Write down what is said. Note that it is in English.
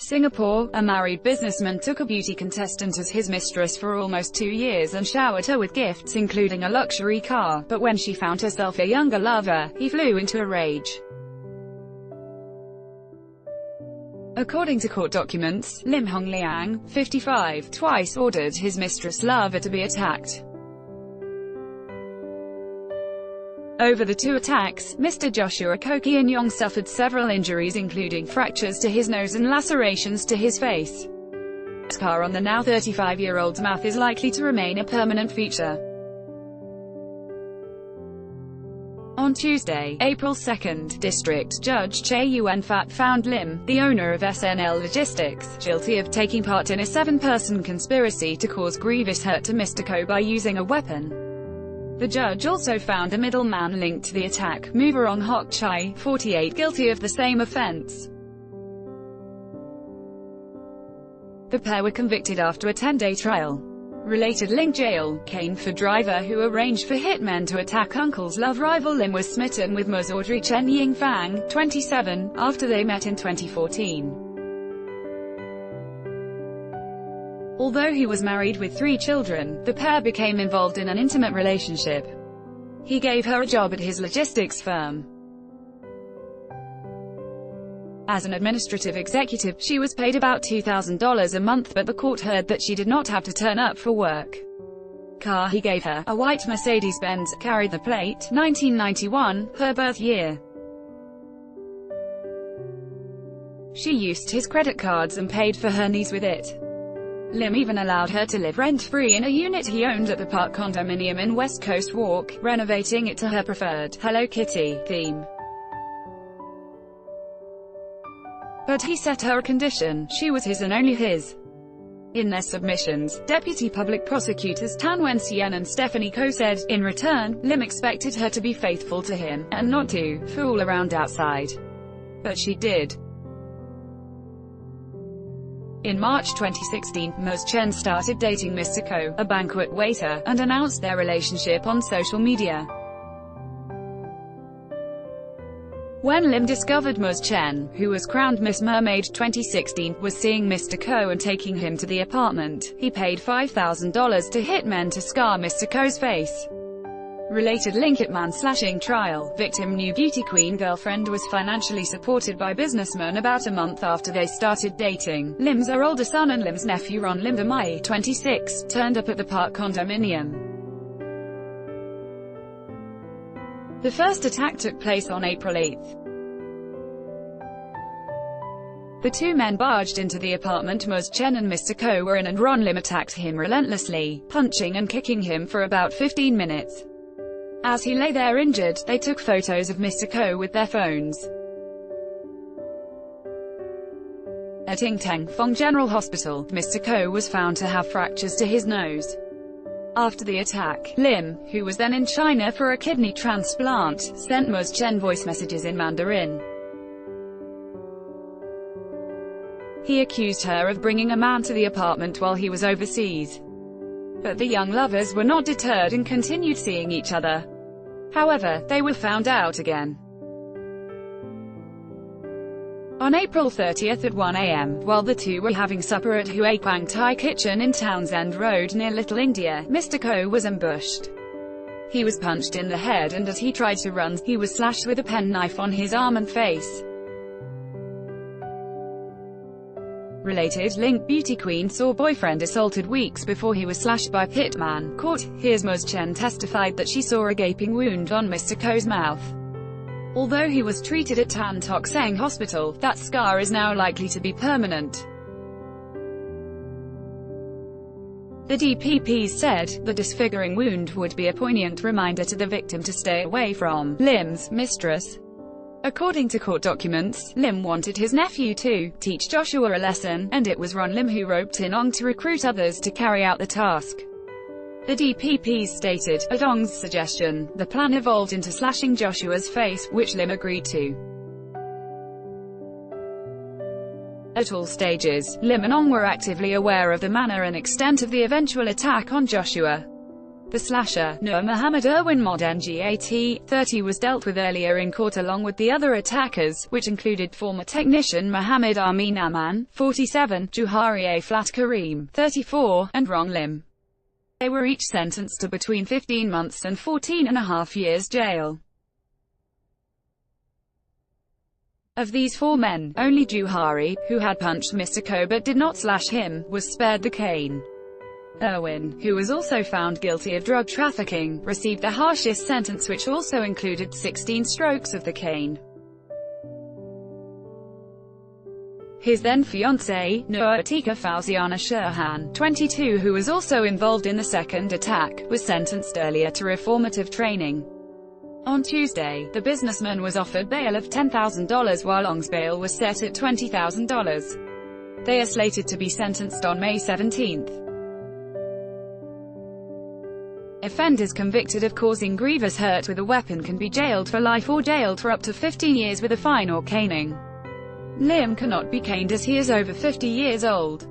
Singapore, a married businessman took a beauty contestant as his mistress for almost 2 years and showered her with gifts including a luxury car, but when she found herself a younger lover, he flew into a rage. According to court documents, Lim Hong Liang, 55, twice ordered his mistress lover to be attacked. Over the two attacks, Mr. Joshua Koh Kian-yong suffered several injuries including fractures to his nose and lacerations to his face. The scar on the now 35-year-old's mouth is likely to remain a permanent feature. On Tuesday, April 2nd, District Judge Choi Yuen-fat found Lim, the owner of SNL Logistics, guilty of taking part in a 7-person conspiracy to cause grievous hurt to Mr. Koh by using a weapon. The judge also found a middleman linked to the attack, Muvarong Hock Chai, 48, guilty of the same offense. The pair were convicted after a 10-day trial. Related link: jail, cane for driver who arranged for hitmen to attack uncle's love rival Lim was smitten with Ms. Audrey Chen Ying Fang, 27, after they met in 2014. Although he was married with 3 children, the pair became involved in an intimate relationship. He gave her a job at his logistics firm. As an administrative executive, she was paid about $2,000 a month, but the court heard that she did not have to turn up for work. Car he gave her, a white Mercedes-Benz, carried the plate, 1991, her birth year. She used his credit cards and paid for her needs with it. Lim even allowed her to live rent-free in a unit he owned at the Park condominium in West Coast Walk, renovating it to her preferred Hello Kitty theme. But he set her a condition: she was his and only his. In their submissions, Deputy Public Prosecutors Tan Wen-sien and Stephanie Koh said, in return, Lim expected her to be faithful to him, and not to fool around outside. But she did. In March 2016, Ms. Chen started dating Mr. Koh, a banquet waiter, and announced their relationship on social media. When Lim discovered Ms. Chen, who was crowned Miss Mermaid 2016, was seeing Mr. Koh and taking him to the apartment, he paid $5,000 to hitmen to scar Mr. Koh's face. Related link: at man-slashing trial, victim new beauty queen girlfriend was financially supported by businessman about a month after they started dating. Lim's older son and Lim's nephew Ron Lim Mai, 26, turned up at the Park condominium. The first attack took place on April 8. The two men barged into the apartment Ms. Chen and Mr. Koh were in, and Ron Lim attacked him relentlessly, punching and kicking him for about 15 minutes. As he lay there injured, they took photos of Mr. Koh with their phones. At Ing Teng Fong General Hospital, Mr. Koh was found to have fractures to his nose. After the attack, Lim, who was then in China for a kidney transplant, sent Ms. Chen voice messages in Mandarin. He accused her of bringing a man to the apartment while he was overseas. But the young lovers were not deterred and continued seeing each other. However, they were found out again. On April 30 at 1 a.m., while the two were having supper at Hue Quang Thai Kitchen in Townsend Road near Little India, Mr. Koh was ambushed. He was punched in the head, and as he tried to run, he was slashed with a penknife on his arm and face. Related link: beauty queen saw boyfriend assaulted weeks before he was slashed by hitman. Court: here's Ms. Chen testified that she saw a gaping wound on Mr. Koh's mouth. Although he was treated at Tan Tock Seng Hospital, that scar is now likely to be permanent. The DPP said, the disfiguring wound would be a poignant reminder to the victim to stay away from Lim's mistress. According to court documents, Lim wanted his nephew to teach Joshua a lesson, and it was Ron Lim who roped in Ong to recruit others to carry out the task. The DPP stated, at Ong's suggestion, the plan evolved into slashing Joshua's face, which Lim agreed to. At all stages, Lim and Ong were actively aware of the manner and extent of the eventual attack on Joshua. The slasher, Nur Muhammad Irwin Mod NGAT, 30 was dealt with earlier in court along with the other attackers, which included former technician Muhammad Amin Aman, 47, Juhari A. Flat Kareem, 34, and Rong Lim. They were each sentenced to between 15 months and 14.5 years jail. Of these 4 men, only Juhari, who had punched Mr. Ko but did not slash him, was spared the cane. Irwin, who was also found guilty of drug trafficking, received the harshest sentence, which also included 16 strokes of the cane. His then-fiancée, Nur Atika Fauziana Shirhan, 22, who was also involved in the second attack, was sentenced earlier to reformative training. On Tuesday, the businessman was offered bail of $10,000 while Long's bail was set at $20,000. They are slated to be sentenced on May 17. Offenders convicted of causing grievous hurt with a weapon can be jailed for life or jailed for up to 15 years with a fine or caning. Lim cannot be caned as he is over 50 years old.